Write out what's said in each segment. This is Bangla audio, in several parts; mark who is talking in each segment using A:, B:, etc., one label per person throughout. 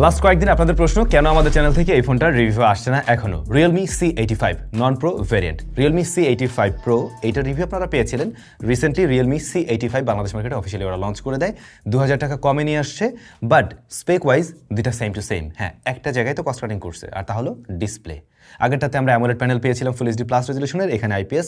A: লাস্ট কয়েকদিন আপনাদের প্রশ্ন কেন আমাদের চ্যানেল থেকে এই ফোনটার রিভিউ আসছে না এখনো। Realme C85 non pro variant, Realme C85 Pro, এইটার রিভিউ আপনারা পেয়েছিলেন রিসেন্টলি। Realme C85 বাংলাদেশ মার্কেটে অফিসিয়ালি ওরা লঞ্চ করে দেয়, 2000 টাকা কমে নিয়ে আসছে, বাট স্পেক ওয়াইজ দুইটা সেম টু সেম। হ্যাঁ, একটা জায়গায় তো কস্ট কাটিং করছে, আর তা হলো ডিসপ্লে। আগেরটাতে আমরা অ্যামোলেড প্যানেল পেয়েছিলাম ফুল এইচডি প্লাস রেজলিউশনের, এখানে IPS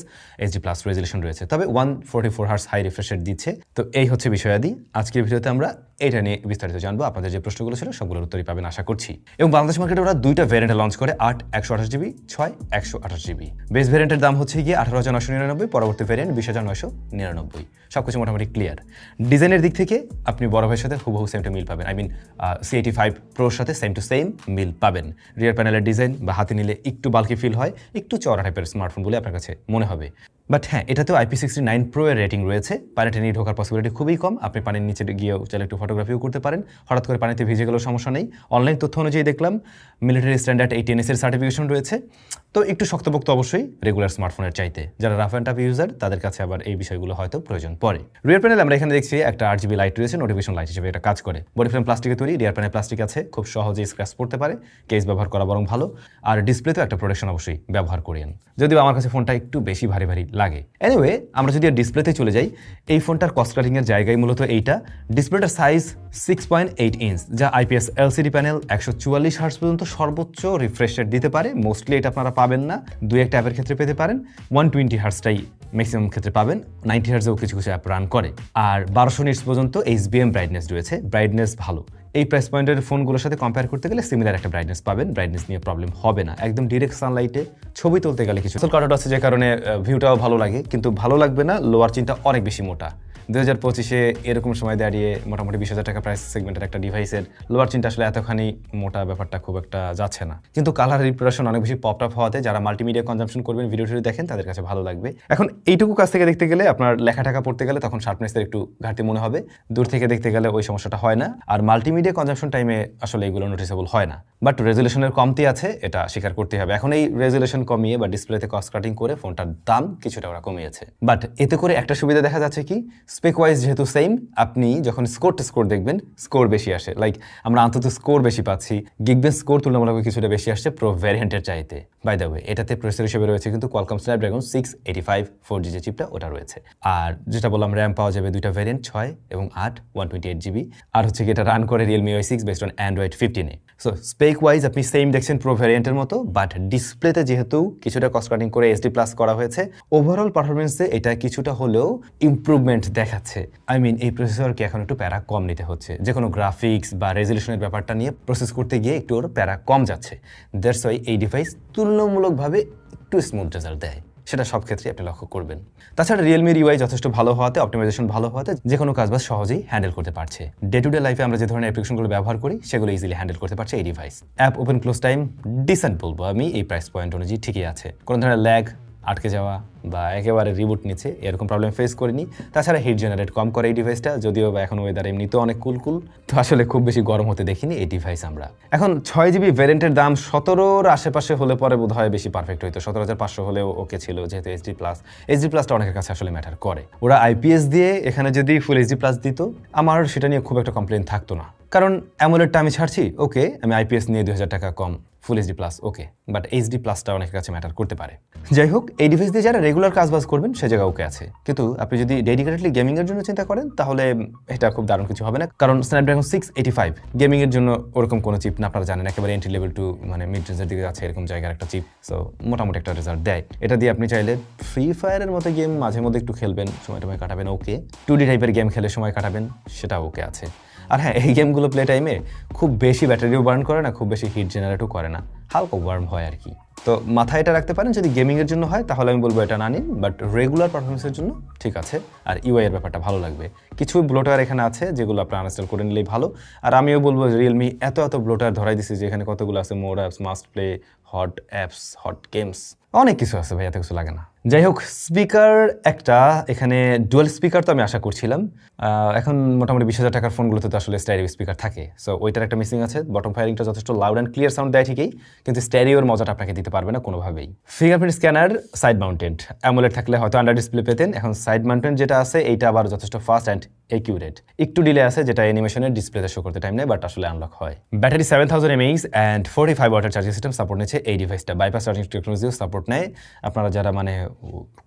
A: HD প্লাস রেজলিউশন রয়েছে, তবে 144 হার্টজ হাই রিফ্রেশ রেট দিচ্ছে। তো এই হচ্ছে বিষয়াদি। আজকের ভিডিওতে আমরা এটা নিয়ে বিস্তারিত জানবো। আপনাদের যে প্রশ্নগুলো ছিল সবগুলোর উত্তরই পাবেন আশা করছি। এবং বাংলাদেশ মার্কেটে ওরা দুইটা ভ্যারিয়েন্টে লঞ্চ করে, 8 128GB, 6 128GB। বেস ভ্যারিয়েন্টের দাম হচ্ছে গিয়ে 18,999, পরবর্তী ভ্যারিয়েন্ট 20,999। সবকিছু মোটামুটি ক্লিয়ার। ডিজাইনের দিক থেকে আপনি বড় ভাইয়ের সাথে হুবহু সেম টু মিল পাবেন, আই মিন C85 Proর সাথে সেম টু সেম মিল পাবেন। রিয়ার প্যানেলের ডিজাইন বা হাতে নিলে একটু বাল্কি ফিল হয়, একটু চওড়া টাইপের স্মার্টফোন বলে আপনার কাছে মনে হবে। বাট হ্যাঁ, এটাতেও IP69 Pro এর রেটিং রয়েছে। পানিতে নিয়ে ঢোকার পসিবিলিটি খুবই কম। আপনি পানির নিচে গিয়েও চাইলে একটু ফটোগ্রাফিও করতে পারেন, হঠাৎ করে পানিতে ভিজে গেলেও সমস্যা নেই। অনলাইন তথ্য অনুযায়ী দেখলাম মিলিটারি স্ট্যান্ডার্ড 18S এর সার্টিফিকেশন রয়েছে, তো একটু শক্তপোক্ত অবশ্যই রেগুলার স্মার্টফোনের চাইতে। যারা রাফ অ্যান্ড টাফ ইউজার তাদের কাছে আবার এই বিষয়গুলো হয়তো প্রয়োজন পড়ে। রিয়ার প্যানেল আমরা এখানে দেখছি একটা RGB লাইট রয়েছে, নোটিফিকেশন লাইট হিসেবে এটা কাজ করে। বডি ফ্রেম প্লাস্টিকে তৈরি, রিয়ার প্যানেল প্লাস্টিক আছে, খুব সহজেই স্ক্র্যাচ পড়তে পারে, কেস ব্যবহার করা বরং ভালো। আর ডিসপ্লেতেও একটা প্রোটেকশন অবশ্যই ব্যবহার করেন, যদিও আমার কাছে ফোনটা একটু বেশি ভারী ভারী লাগে। এনিওয়ে, আমরা যদি ডিসপ্লেতে চলে যাই, এই ফোনটার কস্ট কাটিং এর জায়গায় মূলত এইটা। ডিসপ্লেটার সাইজ 6.8 ইঞ্চ, যা IPS LCD প্যানেল, 144 হার্টজ পর্যন্ত সর্বোচ্চ রিফ্রেশ রেট দিতে পারে। মোস্টলি এটা আপনারা পাবেন না, দুই একটা অ্যাপের ক্ষেত্রে পেতে পারেন। 120 হার্টজটাই ম্যাক্সিমাম ক্ষেত্রে পাবেন, 90 হার্টজেও কিছু কিছু অ্যাপ রান করে। আর 1200 নিটস পর্যন্ত HBM ব্রাইটনেস রয়েছে, ব্রাইটনেস ভালো। এই প্রাইস পয়েন্টের ফোনগুলোর সাথে কম্পেয়ার করতে গেলে সিমিলার একটা ব্রাইটনেস পাবেন, ব্রাইটনেস নিয়ে প্রবলেম হবে না। একদম ডিরেক্ট সানলাইটে ছবি তুলতে গেলে কিছু কার্ড আছে, যে কারণে ভিউটাও ভালো লাগে, কিন্তু ভালো লাগবে না লোয়ার চিনটা অনেক বেশি মোটা। 2025-এ এরকম সময় দাঁড়িয়ে মোটামুটি 20,000 টাকা প্রাইস সেগমেন্টের একটা ডিভাইসের লোয়ার চিনটা আসলে এতখানি মোটা ব্যাপারটা খুব একটা যাচ্ছে না। কিন্তু কালার রিপ্রেশন অনেক বেশি পপ আপ হওয়াতে যারা মাল্টিমিডিয়া কনজাম্পশন করবেন, ভিডিও দেখেন, তাদের কাছে ভালো লাগবে। এখন এইটুকু কাছ থেকে দেখতে গেলে, আপনার লেখা টাকা পড়তে গেলে তখন শার্পনেসের একটু ঘাটতি মনে হবে, দূর থেকে দেখতে গেলে ওই সমস্যাটা হয় না। আর মাল্টিমিডিয়া কনজাম্পশন টাইমে আসলে এগুলো নোটিসেবল হয় না, বাট রেজুলেশনের কমতি আছে, এটা স্বীকার করতে হবে। এখন এই রেজুলেশন কমিয়ে বা ডিসপ্লেতে কস্ট কাটিং করে ফোনটার দাম কিছুটা ওরা কমিয়েছে। বাট এতে করে একটা সুবিধা দেখা যাচ্ছে কি, স্পেক ওয়াইজ যেহেতু সেম, আপনি যখন স্কোর দেখবেন, স্কোর বেশি আসে। লাইক আমরা অন্তত স্কোর বেশি পাচ্ছি, গিগবেঞ্চ স্কোর তুলনামূলক কিছুটা বেশি আসছে প্রো ভ্যারিয়েন্টের চাইতে। বাই দ্য ওয়ে, এটাতে প্রসেসর হিসেবে রয়েছে কিন্তু কোয়ালকম স্ন্যাপড্রাগন 685 4G যে চিপটা, ওটা রয়েছে। আর যেটা বললাম, র্যাম পাওয়া যাবে দুইটা ভ্যারিয়েন্ট, 6 এবং 8 128GB। আর হচ্ছে কি, এটা রান করে Realme UI 6 based on Android 15-এ। সো স্পেক ওয়াইজ আপনি সেম দেখছেন প্রো ভ্যারিয়েন্টের মতো, বাট ডিসপ্লেতে যেহেতু কিছুটা কস্ট কাটিং করে HD প্লাস করা হয়েছে, ওভারঅল পারফরমেন্সে এটা কিছুটা হলেও ইমপ্রুভমেন্ট দেখাচ্ছে। আই মিন, এই প্রসেসরকে এখন একটু প্যারা কম নিতে হচ্ছে, যে কোনো গ্রাফিক্স বা রেজলিউশনের ব্যাপারটা নিয়ে প্রসেস করতে গিয়ে একটু ওর প্যারা কম যাচ্ছে। দ্যাটস ওয়াই এই ডিভাইস তুলনামূলকভাবে একটু স্মুথ রেজাল্ট দেয়, সেটা সব ক্ষেত্রে আপনি লক্ষ্য করবেন। তাছাড়া রিয়েলমির UI যথেষ্ট ভালো হওয়াতে, অপটিমাইজেশন ভালো হওয়াতে যে কোনো কাজবাজ সহজেই হ্যান্ডেল করতে পারছে। ডে টু ডে লাইফে আমরা যে ধরনের অ্যাপ্লিকেশনগুলো ব্যবহার করি, সেগুলো ইজিলি হ্যান্ডেল করতে পারছে এই device. App open close time decent বলবো আমি, এই প্রাইস পয়েন্ট অনুযায়ী ঠিকই আছে। কোনো ধরনের ল্যাগ, আটকে যাওয়া বা একেবারে রিবুট নিচ্ছে এরকম প্রবলেম ফেস করিনি। তাছাড়া হিট জেনারেট কম করে এই ডিভাইসটা, যদিও বা এখন ওয়েদার এমনিতেও অনেক কুল, তো আসলে খুব বেশি গরম হতে দেখিনি এই ডিভাইস আমরা। এখন 6GB ভ্যারিয়েন্টের দাম 17-র আশেপাশে হলে পরে বোধ হয় বেশি পারফেক্ট হইতো, 17,500 হলেও ওকে ছিল, যেহেতু HD প্লাসটা অনেকের কাছে আসলে ম্যাটার করে। ওরা IPS দিয়ে এখানে যদি ফুল HD প্লাস দিত, আমার সেটা নিয়ে খুব একটা কমপ্লেন থাকতো না, কারণ অ্যামোলেডটা আমি ছাড়ছি, ওকে, আমি IPS নিয়ে 2000 টাকা কম, ফুল HD plus okay, but HD প্লাসটা অনেকের কাছে ম্যাটার করতে পারে। যাই হোক, এই ডিভাইস দিয়ে যারা রেগুলার কাজবাজ করবেন সে জায়গা ওকে আছে, কিন্তু আপনি যদি ডেডিকেটেডলি গেমিং এর জন্য চিন্তা করেন, তাহলে এটা খুব দারুণ কিছু হবে না, কারণ স্ন্যাপড্রাগন 685 গেমিং এর জন্য ওরকম কোনো চিপ না, আপনারা জানেন, একেবারে এন্ট্রি লেভেল টু মানে মিড রেঞ্জের দিকে আছে এরকম জায়গার একটা চিপ। সো মোটামুটি একটা রেজাল্ট দেয়। এটা দিয়ে আপনি চাইলে ফ্রি ফায়ারের মতো গেম মাঝে মধ্যে একটু খেলবেন, সময় কাটাবেন, ওকে। 2D টাইপের গেম খেলে সময় কাটাবেন, সেটা ওকে আছে। আর হ্যাঁ, এই গেমগুলো প্লে টাইমে খুব বেশি ব্যাটারিও বার্ন করে না, খুব বেশি হিট জেনারেটও করে না, হালকা ওয়ার্ম হয় আর কি। তো মাথায় এটা রাখতে পারেন, যদি গেমিংয়ের জন্য হয় তাহলে আমি বলবো এটা না নিন, বাট রেগুলার পারফরমেন্সের জন্য ঠিক আছে। আর UI এর ব্যাপারটা ভালো লাগবে, কিছু ব্লোটার এখানে আছে যেগুলো আপনি আনইনস্টল করে নিলেই ভালো। আর আমিও বলবো রিয়েলমি এত ব্লোটার ধরাই দিচ্ছে, যে এখানে কতগুলো আছে, more apps, must play, hot apps, hot games, অনেক কিছু আছে ভাই, এত কিছু লাগে না। যাই হোক, স্পিকার একটা এখানে ডুয়াল স্পিকার তো আমি আশা করছিলাম। এখন মোটামুটি 20,000 টাকার ফোনগুলোতে তো আসলে স্টেরিও স্পিকার থাকে, সো ওইটার একটা মিসিং আছে। বটম ফায়ারিংটা যথেষ্ট লাউড অ্যান্ড ক্লিয়ার সাউন্ড দেয় ঠিকই, কিন্তু স্টেরিওর মজাটা আপনাকে দিতে পারবে না কোনোভাবেই। Fingerprint scanner side mounted, AMOLED থাকলে হয়তো আন্ডার ডিসপ্লে পেতেন, এখন সাইড মাউন্টেড যেটা আছে এইটা আবার যথেষ্ট ফাস্ট অ্যান্ড একিউরেট। একটু ডিলে আছে যেটা অ্যানিমেশনের ডিসপ্লেতে শো করতে টাইম নেয়, বাট আসলে আনলক হয়। ব্যাটারি 7000 mAh অ্যান্ড 45 ওয়াটের চার্জিং সিস্টেম সাপোর্ট নিচ্ছে এই ডিভাইসটা। বাইপাস চার্জিং টেকনোলজিও সাপোর্ট নেয়। আপনারা যারা মানে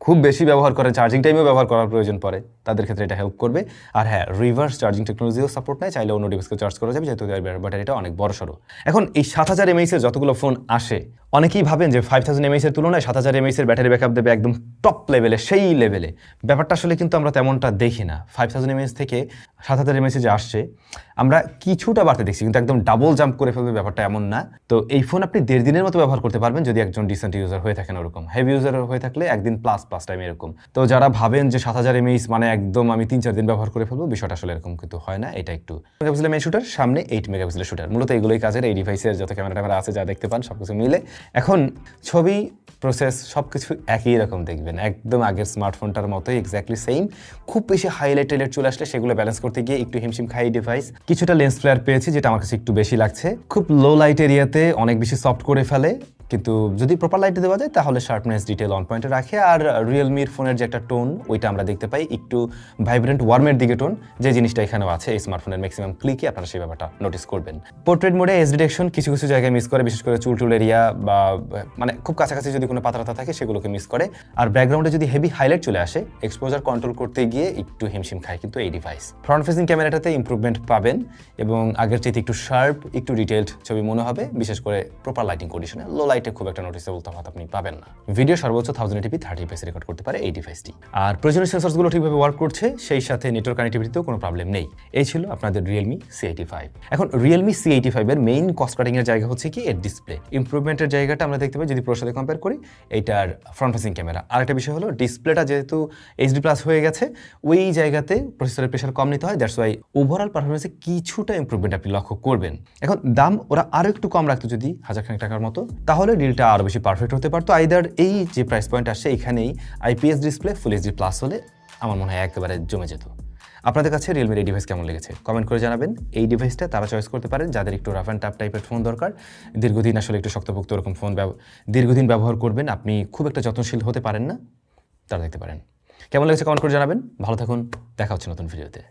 A: খুব বেশি ব্যবহার করেন, চার্জিং টাইমেও ব্যবহার করার প্রয়োজন পড়ে, তাদের ক্ষেত্রে এটা হেল্প করবে। আর হ্যাঁ, রিভার্স চার্জিং টেকনোলজিও সাপোর্ট নেয়, চাইলে অন্য ডিভাইসকে চার্জ করা যাবে, যেহেতু ব্যাটারিটা অনেক বড় সড়ো। এখন এই 7000 mAh এর যতগুলো ফোন আসে, অনেকেই ভাবেন যে 5000 mAh এর তুলনায় 7000 mAh এর ব্যাটারি ব্যাকআপ দেবে একদম টপ লেভেলে, সেই লেভেলে। ব্যাপারটা আসলে কিন্তু আমরা তেমনটা দেখি না। 5000 mAh থেকে 7000 mAh যে আসছে, আমরা কিছুটা বাড়তে দেখছি, কিন্তু একদম ডাবল জাম্প করে ফেলবে ব্যাপারটা এমন না। তো এই ফোন আপনি 1.5 দিনের মতো ব্যবহার করতে পারবেন যদি একজন ডিসেন্ট ইউজার হয়ে থাকেন। ওরকম হেভি ইউজার হয়ে থাকলে একদিন প্লাস টাইম এরকম। তো যারা ভাবেন যে 7000 mAh মানে একদম আমি 3-4 দিন ব্যবহার করে ফেলবো, বিষয়টা আসলে এরকম কিন্তু হয় না। এটা একটু মেগাপিক্সেলের মেইন শুটার, সামনে 8 মেগাপিক্সেলের শুটার। মূলত এগুলোই কাজের এই ডিভাইসের যত ক্যামেরা আছে যা দেখতে পান সবকিছু মিলে। এখন ছবি, প্রসেস সবকিছু একই রকম দেখবেন, একদম আগের স্মার্টফোনটার মতোই এক্স্যাক্টলি সেম। খুব বেশি হাইলাইট টাইলাইট চলে আসলে সেগুলো ব্যালেন্স করতে গিয়ে একটু হিমশিম খাই ডিভাইস। কিছুটা লেন্স ফ্লেয়ার পেয়েছি, যেটা আমার কাছে একটু বেশি লাগছে। খুব লো লাইট এরিয়াতে অনেক বেশি সফট করে ফেলে, কিন্তু যদি প্রপার লাইটে দেওয়া যায় তাহলে শার্পনেস, ডিটেল অন পয়েন্টে রাখে। আর রিয়েলমির ফোনের যে একটা টোন, ওইটা আমরা দেখতে পাই একটু ভাইব্রেন্ট ওয়ার্মের দিকে টোন, যে জিনিসটা এখানেও আছে এই স্মার্টফোনের ম্যাক্সিমাম ক্লিকে আপনারা সেই ব্যাপারটা নোটিস করবেন। পোর্ট্রেট মোডে এজ ডিটেকশন কিছু কিছু জায়গায় মিস করে, বিশেষ করে চুল এরিয়া বা মানে খুব কাছাকাছি যদি কোনো পাতা থাকে সেগুলোকে মিস করে। আর ব্যাকগ্রাউন্ডে যদি হেভি হাইলাইট চলে আসে, এক্সপোজার কন্ট্রোল করতে গিয়ে একটু হিমশিম খায় কিন্তু এই ডিভাইস। ফ্রন্ট ফেসিং ক্যামেরাটাতে ইমপ্রুভমেন্ট পাবেন এবং আগের চাইতে একটু শার্প, একটু ডিটেইলড ছবি মনে হবে, বিশেষ করে প্রপার লাইটিং কন্ডিশনে। লো লাইটে খুব একটা নোটিসেবল তফাৎ আপনি পাবেন না। ভিডিও সর্বোচ্চ 1080p 30fps রেকর্ড করতে পারে এই ডিভাইসটি। আর প্রয়োজনীয় সেন্সরসগুলো ঠিকভাবে ওয়ার্ক করছে, সেই সাথে নেটওয়ার্ক কানেক্টিভিটিতেও কোনো প্রবলেম নেই। এই ছিল আপনাদের রিয়েলমি C85। এখন রিয়েলমি C85 এর মেইন কস্ট কাটিং এর জায়গা হচ্ছে কি এর ডিসপ্লে। ইমপ্রুভমেন্টের জায়গাটা আমরা দেখতে পাই যদি প্রোর সাথে কম্পেয়ার করি, এইটার ফ্রন্ট ফেসিং ক্যামেরা। আরেকটা বিষয় হলো ডিসপ্লেটা যেহেতু HD+ হয়ে গেছে, ওই জায়গাতে প্রসেসরের প্রেশার কম নিতে হয়, দ্যাটস ওয়াই ওভারঅল পারফরমেন্সে কিছুটা ইমপ্রুভমেন্ট আপনি লক্ষ্য করবেন। এখন দাম ওরা আরো একটু কম রাখতো যদি 1000 খানেক টাকার মতো, তাহলে ডিলটা আরো বেশি পারফেক্ট হতে পারতো। আইদার এই যে প্রাইস পয়েন্ট আসছে এখানেই IPS ডিসপ্লে ফুল HD+ হলে আমার মনে হয় একেবারে জমে যেত। আপনাদের কাছে রিয়েলমির এই ডিভাইস কেমন লেগেছে কমেন্ট করে জানাবেন। এই ডিভাইসটা তারা চয়েস করতে পারেন যাদের একটু রাফ অ্যান্ড টাফ টাইপের ফোন দরকার, দীর্ঘদিন আসলে একটু শক্তপোক্ত এরকম ফোন দীর্ঘদিন ব্যবহার করবেন, আপনি খুব একটা যত্নশীল হতে পারেন না, তারা দেখতে পারেন। কেমন লেগেছে কমেন্ট করে জানাবেন। ভালো থাকুন, দেখা হচ্ছে নতুন ভিডিওতে।